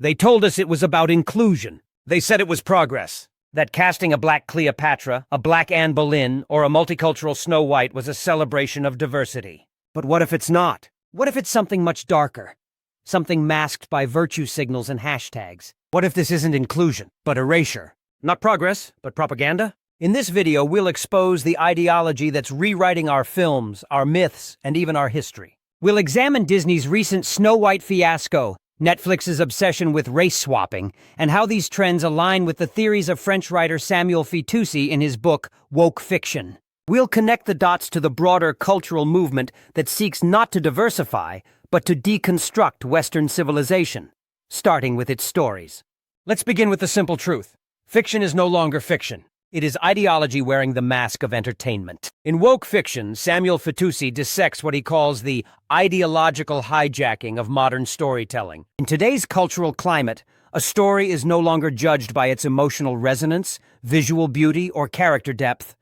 They told us it was about inclusion. They said it was progress. That casting a black Cleopatra, a black Anne Boleyn, or a multicultural Snow White was a celebration of diversity. But what if it's not? What if it's something much darker? Something masked by virtue signals and hashtags? What if this isn't inclusion, but erasure? Not progress, but propaganda? In this video, we'll expose the ideology that's rewriting our films, our myths, and even our history. We'll examine Disney's recent Snow White fiasco, Netflix's obsession with race swapping, and how these trends align with the theories of French writer Samuel Fitoussi in his book, Woke Fiction. We'll connect the dots to the broader cultural movement that seeks not to diversify, but to deconstruct Western civilization, starting with its stories. Let's begin with the simple truth. Fiction is no longer fiction. It is ideology wearing the mask of entertainment. In Woke Fiction, Samuel Fitoussi dissects what he calls the ideological hijacking of modern storytelling. In today's cultural climate, a story is no longer judged by its emotional resonance, visual beauty, or character depth,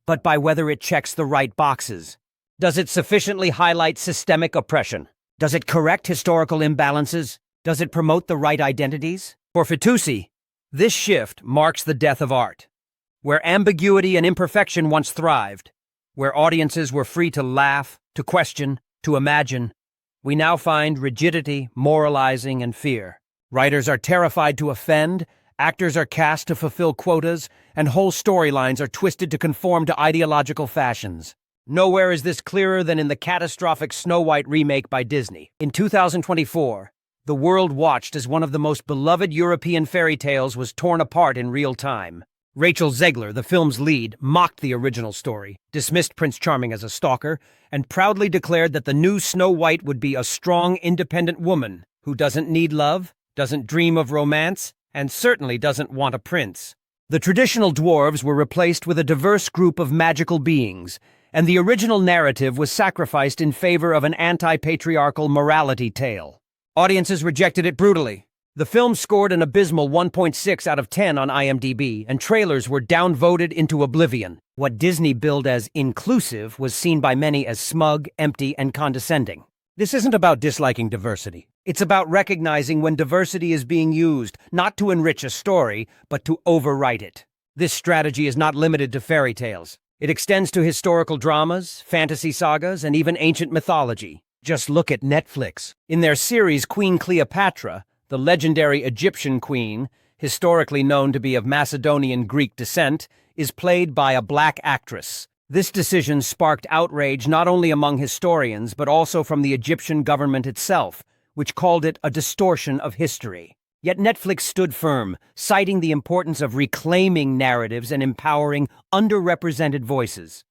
but by whether it checks the right boxes. Does it sufficiently highlight systemic oppression? Does it correct historical imbalances? Does it promote the right identities? For Fitoussi, this shift marks the death of art. Where ambiguity and imperfection once thrived, where audiences were free to laugh, to question, to imagine, we now find rigidity, moralizing, and fear. Writers are terrified to offend, actors are cast to fulfill quotas, and whole storylines are twisted to conform to ideological fashions. Nowhere is this clearer than in the catastrophic Snow White remake by Disney. In 2024, the world watched as one of the most beloved European fairy tales was torn apart in real time. Rachel Zegler, the film's lead, mocked the original story, dismissed Prince Charming as a stalker, and proudly declared that the new Snow White would be a strong, independent woman who doesn't need love, doesn't dream of romance, and certainly doesn't want a prince. The traditional dwarves were replaced with a diverse group of magical beings, and the original narrative was sacrificed in favor of an anti-patriarchal morality tale. Audiences rejected it brutally. The film scored an abysmal 1.6 out of 10 on IMDb, and trailers were downvoted into oblivion. What Disney billed as inclusive was seen by many as smug, empty, and condescending. This isn't about disliking diversity. It's about recognizing when diversity is being used, not to enrich a story, but to overwrite it. This strategy is not limited to fairy tales. It extends to historical dramas, fantasy sagas, and even ancient mythology. Just look at Netflix. In their series Queen Cleopatra, the legendary Egyptian queen, historically known to be of Macedonian Greek descent, is played by a black actress. This decision sparked outrage not only among historians but also from the Egyptian government itself, which called it a distortion of history. Yet Netflix stood firm, citing the importance of reclaiming narratives and empowering underrepresented voices.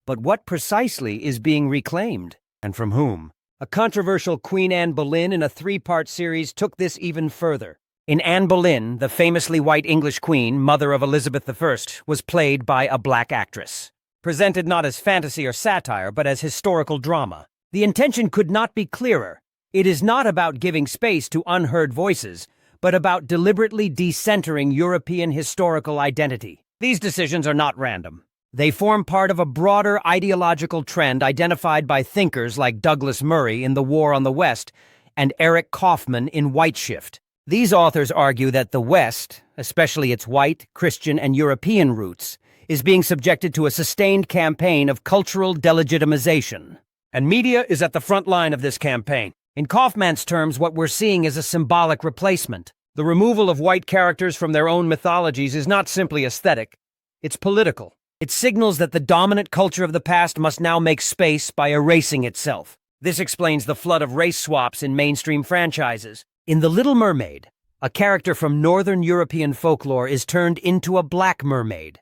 But what precisely is being reclaimed, and from whom? A controversial Queen Anne Boleyn in a three-part series took this even further. In Anne Boleyn, the famously white English queen, mother of Elizabeth I, was played by a black actress. Presented not as fantasy or satire, but as historical drama. The intention could not be clearer. It is not about giving space to unheard voices, but about deliberately decentering European historical identity. These decisions are not random. They form part of a broader ideological trend identified by thinkers like Douglas Murray in The War on the West and Eric Kaufman in White Shift. These authors argue that the West, especially its white, Christian, and European roots, is being subjected to a sustained campaign of cultural delegitimization. And media is at the front line of this campaign. In Kaufman's terms, what we're seeing is a symbolic replacement. The removal of white characters from their own mythologies is not simply aesthetic, it's political. It signals that the dominant culture of the past must now make space by erasing itself. This explains the flood of race swaps in mainstream franchises. In The Little Mermaid, a character from Northern European folklore is turned into a black mermaid,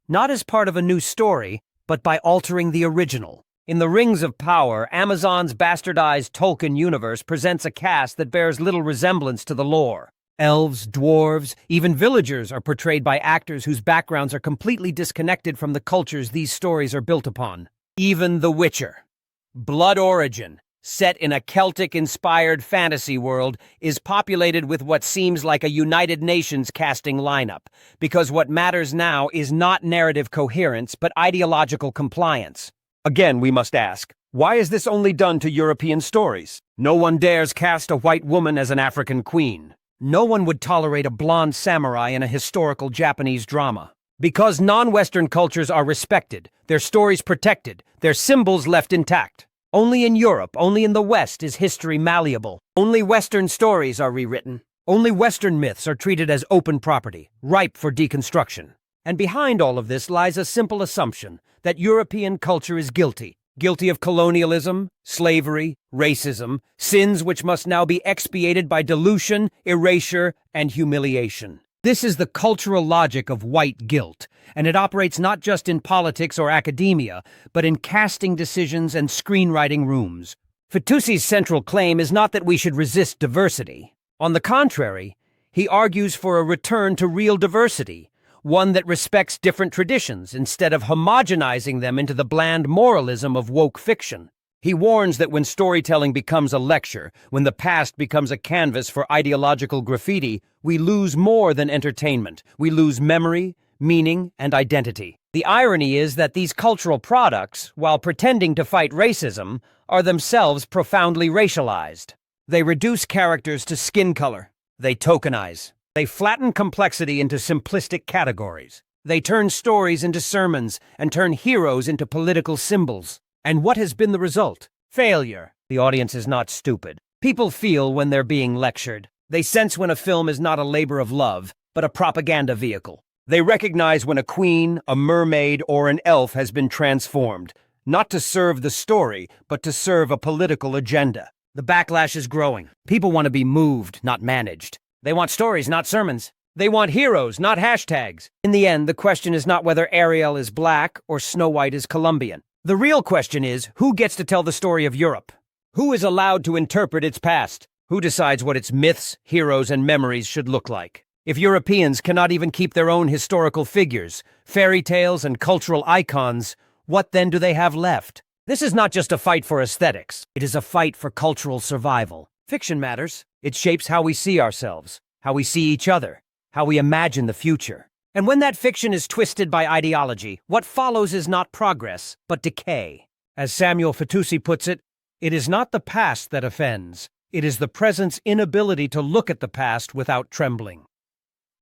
not as part of a new story, but by altering the original. In The Rings of Power, Amazon's bastardized Tolkien universe presents a cast that bears little resemblance to the lore. Elves, dwarves, even villagers are portrayed by actors whose backgrounds are completely disconnected from the cultures these stories are built upon. Even The Witcher, Blood Origin, set in a Celtic-inspired fantasy world, is populated with what seems like a United Nations casting lineup, because what matters now is not narrative coherence but ideological compliance. Again, we must ask, why is this only done to European stories? No one dares cast a white woman as an African queen. No one would tolerate a blonde samurai in a historical Japanese drama. Because non-Western cultures are respected, their stories protected, their symbols left intact. Only in Europe, only in the West is history malleable. Only Western stories are rewritten. Only Western myths are treated as open property, ripe for deconstruction. And behind all of this lies a simple assumption that European culture is guilty. Guilty of colonialism, slavery, racism, sins which must now be expiated by dilution, erasure, and humiliation. This is the cultural logic of white guilt, and it operates not just in politics or academia, but in casting decisions and screenwriting rooms. Fitoussy's central claim is not that we should resist diversity. On the contrary, he argues for a return to real diversity, one that respects different traditions instead of homogenizing them into the bland moralism of woke fiction. He warns that when storytelling becomes a lecture, when the past becomes a canvas for ideological graffiti, we lose more than entertainment. We lose memory, meaning, and identity. The irony is that these cultural products, while pretending to fight racism, are themselves profoundly racialized. They reduce characters to skin color. They tokenize. They flatten complexity into simplistic categories. They turn stories into sermons and turn heroes into political symbols. And what has been the result? Failure. The audience is not stupid. People feel when they're being lectured. They sense when a film is not a labor of love, but a propaganda vehicle. They recognize when a queen, a mermaid, or an elf has been transformed, not to serve the story, but to serve a political agenda. The backlash is growing. People want to be moved, not managed. They want stories, not sermons. They want heroes, not hashtags. In the end, the question is not whether Ariel is black or Snow White is Colombian. The real question is, who gets to tell the story of Europe? Who is allowed to interpret its past? Who decides what its myths, heroes, and memories should look like? If Europeans cannot even keep their own historical figures, fairy tales, and cultural icons, what then do they have left? This is not just a fight for aesthetics. It is a fight for cultural survival. Fiction matters. It shapes how we see ourselves, how we see each other, how we imagine the future. And when that fiction is twisted by ideology, what follows is not progress, but decay. As Samuel Fitoussi puts it, it is not the past that offends. It is the present's inability to look at the past without trembling.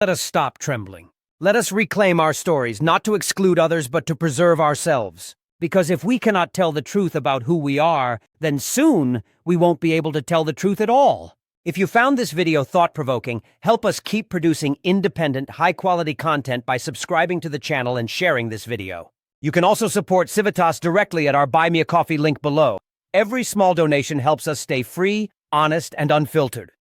Let us stop trembling. Let us reclaim our stories, not to exclude others, but to preserve ourselves. Because if we cannot tell the truth about who we are, then soon we won't be able to tell the truth at all. If you found this video thought-provoking, help us keep producing independent, high-quality content by subscribing to the channel and sharing this video. You can also support Civitas directly at our Buy Me a Coffee link below. Every small donation helps us stay free, honest, and unfiltered.